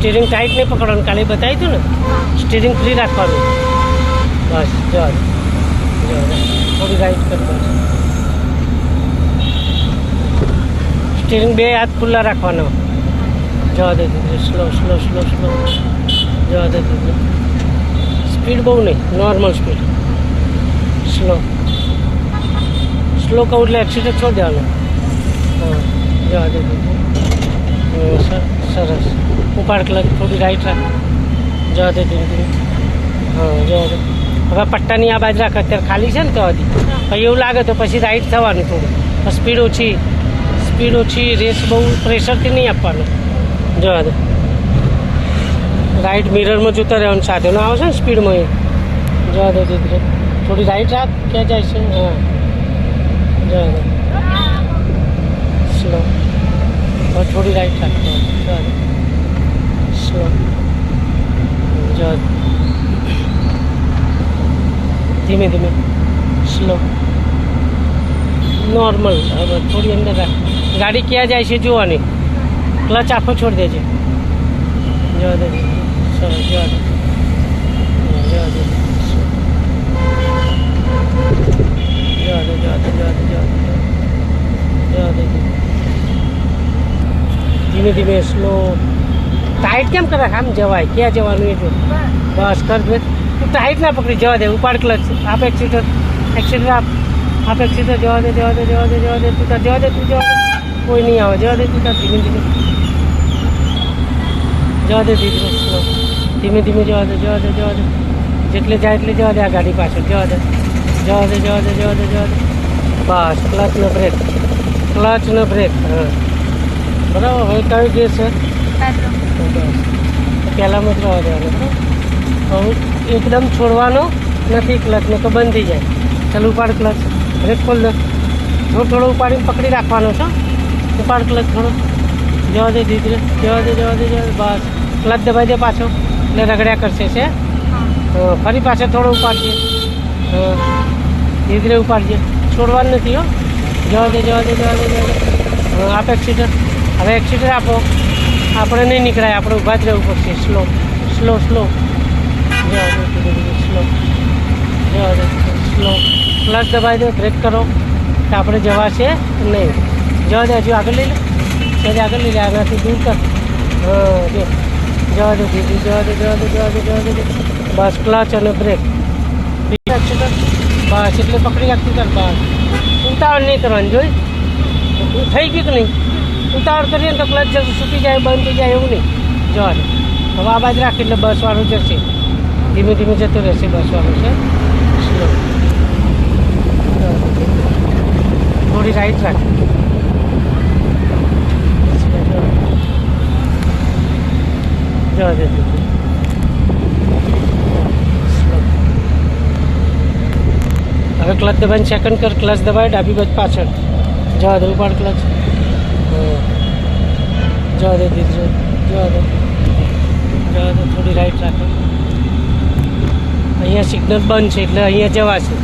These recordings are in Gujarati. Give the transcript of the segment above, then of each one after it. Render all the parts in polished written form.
સ્ટીરિંગ ટાઈટ નહીં પકડવાનું, કાલે બતાવી હતું ને, સ્ટીરિંગ ફ્રી રાખવાનું. બસ જવા દે, થોડી રાઈટ કરવાનું. સ્ટીરિંગ બે હાથ ખુલ્લા રાખવાનો. જવા દે દીધું, સ્લો સ્લો સ્લો સ્લો. જવા દે દીધું, સ્પીડ બહુ નહીં, નોર્મલ સ્પીડ. સ્લો સ્લો કહું એટલે એક્સિડન્ટ છોડી દેવાનું. હા જવા દે દીધું, સરસ. ઉપાડ ક્લચ, થોડી રાઈટ રાખ. જવા દે દીધું. હા જવા દે. હવે પટ્ટાની આ બાજુ રાખ, અત્યારે ખાલી છે ને તો હજી પછી એવું લાગે તો પછી રાઈટ થવાનું થોડું. સ્પીડ ઓછી, રેસ બહુ પ્રેશરથી નહીં આપવાનું. જવા દે. રાઈટ મિરરમાં જોતા રહેવાનું, સાધનો આવશે ને સ્પીડમાં એ. જવા દે દીધું, થોડી રાઈટ રાખ. ક્યાં જાય છે? હા જવા દે, સ્લો. હવે થોડી રાઈટ રાખ. જવા દે, સ્લો. જવા દે, ધીમે ધીમે, સ્લો, નોર્મલ. હવે થોડી અંદર રાખ. ગાડી ક્યાં જાય છે જોવાની. ક્લચ આખો છોડી દેજે. જવા દે, સરસ. જવા દે, જવા દે, જવા દે, જવા દે, જવા દે, જવા દે. ધીમે ધીમે, સ્લો. ટાઈટ કેમ કરે? આમ જવાય, ક્યાં જવાનું એ જો. બસ કર. તું ટાઈટ ના પકડી. જવા દે, ઉપાડ ક્લચ. આપ એક્સિટર આપ. આપ એક્સિટર. જવા દે, જવા દે, જવા દે, જવા દે. તું જવા દે, તું જવા દે. કોઈ નહીં આવે. જવા દે, તું ધીમે ધીમે. જવા દે દીધું, સ્લો. ધીમે ધીમે જવા દે, જવા દે, જવા દે. જેટલે જાય એટલે જવા દે. આ ગાડી પાછળ જવા દે, જવા દે, જવા દે, જવા દે, જવા દે. બસ ક્લચ ને બ્રેક, ક્લચ ને બ્રેક. હા બરાબર. હવે કઈ ગેર છે? બસ પહેલાંમાં જ રહેવા દેવાનું. બરાબર. હવે એકદમ છોડવાનો નથી ક્લચને, તો બંધ થઈ જાય. ચાલ ઉપાડ ક્લચ, બ્રેક ખોલ દે. થોડો ઉપાડીને પકડી રાખવાનો છો. ઉપાડ ક્લચ થોડો. જવા દે ધીરે, જવા દે, જવા દે, જવા દે. બસ ક્લચ દબાઈ દે પાછો, એટલે રગડ્યા કરશે છે. ફરી પાછળ થોડો ઉપાડજે. ધીરે ધીરે ઉપાડજે, છોડવાનું નથી હો. જવા દે, જવા દે, જવા દે, જવા દે. આપ એક્સિટર. હવે એક્સિટર આપો. આપણે નહીં નીકળાય, આપણે ઊભા જ રહેવું પડશે. Slow slow slow. જવા દે, સ્લો. જવા દે, સ્લો. ક્લચ દબાઈ દે, બ્રેક કરો. તો આપણે જવાશે નહીં. જવા દે, હજુ આગળ લઈ લે. સહેજ આગળ લઈ લે, આનાથી દૂર કર. હા જો. જવા દે દીદી, જવા દે, જવા દે, જવા દે, જવા દે. બસ ક્લચ અને બ્રેક. એક્સિટર. બસ એટલે પકડી રાખતી ચાલ. બસ ઉતાવળ નહીં કરવાની. જોઈ થઈ ગયું કે નહીં? ઉતાવળ કરીએ ને તો ક્લચ છૂટી જાય, બંધ થઈ જાય એવું નહીં. જવા દે. હવે આ બાજુ રાખી એટલે બસવાળું જશે. ધીમે ધીમે જતો રહેશે બસવાળું છે. સ્લો. થોડી રાઈટ રાખ. જવા દે. હવે ક્લચ દબાઈને સેકન્ડ કર. ક્લચ દબાય, ડાબી બાજુ પાછળ. જવા દે, ઉપાડ ક્લચ. જવા દે દીધું, જવા દે, જવા દે. થોડી રાઈટ રાખો. અહીંયા સિગ્નલ બંધ છે એટલે અહીંયા જવાશે.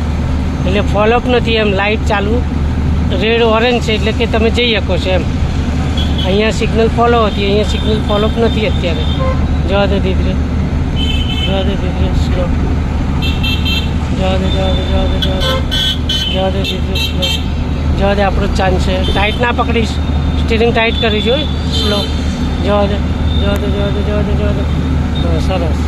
એટલે ફોલોઅપ નથી એમ. લાઇટ ચાલુ, રેડ ઓરેન્જ છે એટલે કે તમે જઈ શકો છો એમ. અહીંયા સિગ્નલ ફોલો હતી, અહીંયા સિગ્નલ ફોલોઅપ નથી અત્યારે. જવા દે દીધું, જવા દે દીધું, સ્લો. જવા દે, જવા દે, જવા દે, જવા દે. જવા દે દીધું, સ્લો. જવા દે, આપણો ચાન્સ છે. ટાઈટ ના પકડીશ, સ્ટીરિંગ ટાઈટ કરી જોઈ. સ્લો. જવા દે, જવા દે, જવા દે, જવા દે, જવા દે. સરસ.